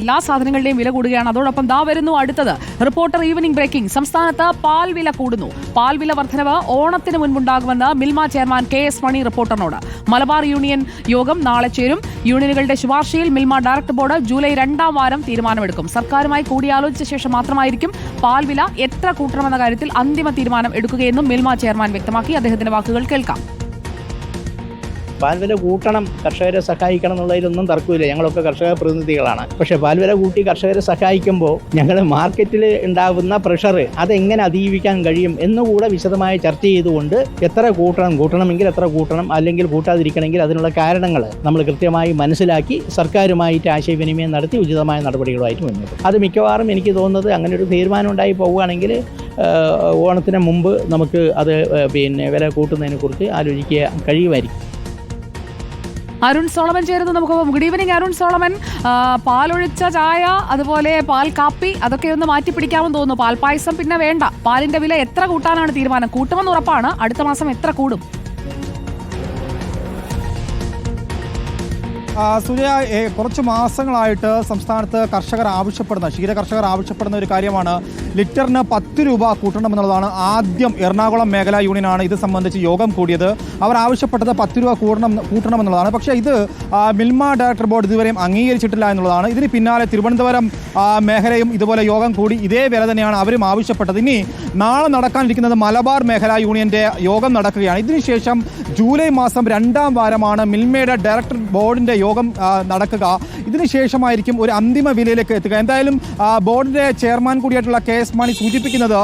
എല്ലാ സാധനങ്ങളുടെയും വില കൂടുകയാണ്. അതോടൊപ്പം ദാ വരുന്നു അടുത്തത്. Reporter evening breaking. സംസ്ഥാനത്ത് പാൽ വില കൂടുന്നു. പാൽ വില വർധനവ് ഓണത്തിന് മുൻപുണ്ടാകുമെന്ന് മിൽമ ചെയർമാൻ KS മണി റിപ്പോർട്ടറിനോട്. മലബാർ യൂണിയൻ യോഗം നാളെ ചേരും. യൂണിയനുകളുടെ ശുപാർശയിൽ മിൽമ ഡയറക്ടർ ബോർഡ് ജൂലൈ 2ാം വാരം തീരുമാനമെടുക്കും. സർക്കാരുമായി കൂടിയാലോചിച്ച ശേഷം മാത്രമായിരിക്കും പാൽ വില എത്ര കൂട്ടണമെന്ന കാര്യത്തിൽ അന്തിമ തീരുമാനം എടുക്കുകയെന്നും മിൽമ ചെയർമാൻ വ്യക്തമാക്കി. അദ്ദേഹത്തിന്റെ വാക്കുകൾ കേൾക്കാം. പാൽവില കൂട്ടണം, കർഷകരെ സഹായിക്കണം എന്നുള്ളതിലൊന്നും തർക്കമില്ല. ഞങ്ങളൊക്കെ കർഷക പ്രതിനിധികളാണ്. പക്ഷേ പാൽവില കൂട്ടി കർഷകരെ സഹായിക്കുമ്പോൾ ഞങ്ങൾ മാർക്കറ്റിൽ ഉണ്ടാകുന്ന പ്രഷർ അതെങ്ങനെ അതിജീവിക്കാൻ കഴിയും എന്നുകൂടെ വിശദമായി ചർച്ച ചെയ്തുകൊണ്ട് എത്ര കൂട്ടണമെങ്കിൽ എത്ര കൂട്ടണം, അല്ലെങ്കിൽ കൂട്ടാതിരിക്കണമെങ്കിൽ അതിനുള്ള കാരണങ്ങൾ നമ്മൾ കൃത്യമായി മനസ്സിലാക്കി സർക്കാരുമായിട്ട് ആശയവിനിമയം നടത്തി ഉചിതമായ നടപടികളുമായിട്ട് മുന്നോട്ട്. അത് മിക്കവാറും എനിക്ക് തോന്നുന്നത് അങ്ങനെ ഒരു തീരുമാനം ഉണ്ടായി പോവുകയാണെങ്കിൽ ഓണത്തിന് മുമ്പ് നമുക്ക് അത് വില കൂട്ടുന്നതിനെക്കുറിച്ച് ആലോചിക്കുക കഴിയുമായിരിക്കും. അരുൺ സോളമൻ ചേരുന്നു. നമുക്ക് ഗുഡ് ഈവനിങ് അരുൺ സോളമൻ. പാലൊഴിച്ച ചായ, അതുപോലെ പാൽ കാപ്പി, അതൊക്കെ ഒന്ന് മാറ്റിപ്പിടിക്കാമെന്ന് തോന്നുന്നു. പാൽ പായസം പിന്നെ വേണ്ട. പാലിന്റെ വില എത്ര കൂട്ടാനാണ് തീരുമാനം? കൂട്ടുമെന്ന് ഉറപ്പാണ്. അടുത്ത മാസം എത്ര കൂടും? സൂര്യ, കുറച്ച് മാസങ്ങളായിട്ട് സംസ്ഥാനത്ത് ക്ഷീര കർഷകർ ആവശ്യപ്പെടുന്ന ഒരു കാര്യമാണ് ലിറ്ററിന് 10 രൂപ കൂട്ടണമെന്നുള്ളതാണ്. ആദ്യം എറണാകുളം മേഖലാ യൂണിയനാണ് ഇത് സംബന്ധിച്ച് യോഗം കൂടിയത്. അവർ ആവശ്യപ്പെട്ടത് 10 രൂപ കൂട്ടണമെന്നുള്ളതാണ്. പക്ഷേ ഇത് മിൽമ ഡയറക്ടർ ബോർഡ് ഇതുവരെയും അംഗീകരിച്ചിട്ടില്ല എന്നുള്ളതാണ്. ഇതിന് പിന്നാലെ തിരുവനന്തപുരം മേഖലയും ഇതുപോലെ യോഗം കൂടി ഇതേ വില തന്നെയാണ് അവരും ആവശ്യപ്പെട്ടത്. ഇനി നാളെ നടക്കാനിരിക്കുന്നത് മലബാർ മേഖലാ യൂണിയന്റെ യോഗം നടക്കുകയാണ്. ഇതിനുശേഷം ജൂലൈ മാസം 2ാം വാരമാണ് മിൽമയുടെ ഡയറക്ടർ ബോർഡിന്റെ യോഗം നടക്കുക. ഇതിനുശേഷമായിരിക്കും ഒരു അന്തിമ വിലയിലേക്ക് എത്തുക. എന്തായാലും ബോർഡിന്റെ ചെയർമാൻ കൂടിയായിട്ടുള്ള KS മണി സൂചിപ്പിക്കുന്നത്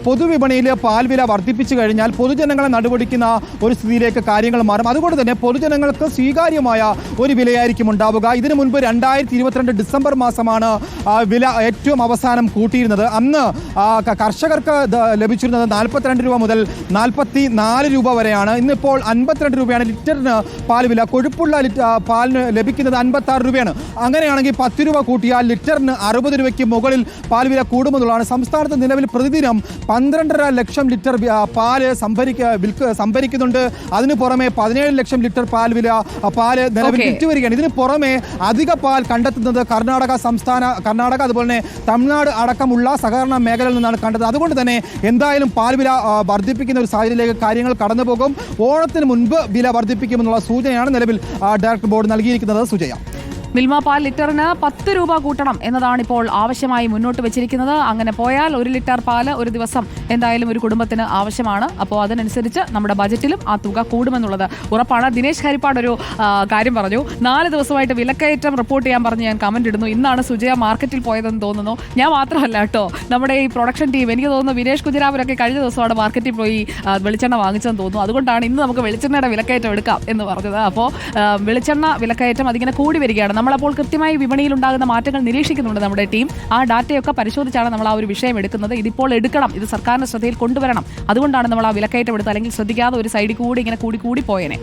പൊതുവിപണിയിൽ പാൽ വില വർദ്ധിപ്പിച്ചു കഴിഞ്ഞാൽ പൊതുജനങ്ങളെ നടുവടിക്കുന്ന ഒരു സ്ഥിതിയിലേക്ക് കാര്യങ്ങൾ മാറും. അതുകൊണ്ട് തന്നെ പൊതുജനങ്ങൾക്ക് സ്വീകാര്യമായ ഒരു വിലയായിരിക്കും ഉണ്ടാവുക. ഇതിനു മുൻപ് 2022 ഡിസംബർ മാസമാണ് വില ഏറ്റവും അവസാനം കൂട്ടിയിരുന്നത്. അന്ന് കർഷകർക്ക് ലഭിച്ചിരുന്നത് 42 രൂപ മുതൽ 44 രൂപ വരെയാണ്. ഇന്നിപ്പോൾ 52 രൂപയാണ് ലിറ്ററിന് പാൽ വില. കൊഴുപ്പുള്ള പാലിന് ലഭിക്കുന്നത് 56 രൂപയാണ്. അങ്ങനെയാണെങ്കിൽ 10 രൂപ കൂട്ടിയാൽ ലിറ്ററിന് 60 രൂപയ്ക്ക് മുകളിൽ പാൽ വില കൂടുമെന്നുള്ളതാണ്. സംസ്ഥാനത്ത് നിലവിൽ പ്രതിദിനം 12.5 ലക്ഷം ലിറ്റർ പാല് സംഭരിക്കുന്നുണ്ട്. അതിന് പുറമെ 17 ലക്ഷം ലിറ്റർ പാല് നിലവിൽ വിറ്റുവരികയാണ്. ഇതിന് പുറമെ അധിക പാൽ കണ്ടെത്തുന്നത് കർണാടക അതുപോലെ തന്നെ തമിഴ്നാട് അടക്കമുള്ള സഹകരണ മേഖലയിൽ നിന്നാണ് കണ്ടെത്തുന്നത്. അതുകൊണ്ട് തന്നെ എന്തായാലും പാൽ വില വർദ്ധിപ്പിക്കുന്ന ഒരു സാഹചര്യത്തിലേക്ക് കാര്യങ്ങൾ കടന്നുപോകും. ഓണത്തിന് മുൻപ് വില വർദ്ധിപ്പിക്കുമെന്നുള്ള സൂചനയാണ് നിലവിൽ ഡയറക്ടർ ബോർഡ് നൽകിയിരിക്കുന്നത്. സുജയ, മിൽമ പാൽ ലിറ്ററിന് 10 രൂപ കൂട്ടണം എന്നതാണ് ഇപ്പോൾ ആവശ്യമായി മുന്നോട്ട് വെച്ചിരിക്കുന്നത്. അങ്ങനെ പോയാൽ 1 ലിറ്റർ പാല് ഒരു ദിവസം എന്തായാലും ഒരു കുടുംബത്തിന് ആവശ്യമാണ്. അപ്പോൾ അതിനനുസരിച്ച് നമ്മുടെ ബജറ്റിലും ആ തുക കൂടുമെന്നുള്ളത് ഉറപ്പാണ്. ദിനേശ് ഹരിപ്പാട് ഒരു കാര്യം പറഞ്ഞു. 4 ദിവസമായിട്ട് വിലക്കയറ്റം റിപ്പോർട്ട് ചെയ്യാൻ പറഞ്ഞ് ഞാൻ കമന്റ് ഇടുന്നു. ഇന്നാണ് സുജയ മാർക്കറ്റിൽ പോയതെന്ന് തോന്നുന്നു. ഞാൻ മാത്രമല്ല കേട്ടോ, നമ്മുടെ ഈ പ്രൊഡക്ഷൻ ടീം, എനിക്ക് തോന്നുന്നു വിനേഷ് കുജരാവരൊക്കെ കഴിഞ്ഞ ദിവസമാണ് മാർക്കറ്റിൽ പോയി വെളിച്ചെണ്ണ വാങ്ങിച്ചതെന്ന് തോന്നുന്നു. അതുകൊണ്ടാണ് ഇന്ന് നമുക്ക് വെളിച്ചെണ്ണയുടെ വിലക്കയറ്റം എടുക്കാം എന്ന് പറഞ്ഞത്. അപ്പോൾ വെളിച്ചെണ്ണ വിലക്കയറ്റം അതിങ്ങനെ കൂടി വരികയാണ്. നമ്മളപ്പോൾ കൃത്യമായി വിപണിയിൽ ഉണ്ടാകുന്ന മാറ്റങ്ങൾ നിരീക്ഷിക്കുന്നുണ്ട് നമ്മുടെ ടീം. ആ ഡാറ്റയൊക്കെ പരിശോധിച്ചാണ് നമ്മൾ ആ ഒരു വിഷയം എടുക്കുന്നത്. ഇതിപ്പോൾ എടുക്കണം, ഇത് സർക്കാരിന്റെ ശ്രദ്ധയിൽ കൊണ്ടുവരണം. അതുകൊണ്ടാണ് നമ്മൾ ആ വിലക്കയറ്റം എടുത്തത്. അല്ലെങ്കിൽ ശ്രദ്ധിക്കാതെ ഒരു സൈഡിൽ കൂടി ഇങ്ങനെ കൂടി പോയേനെ.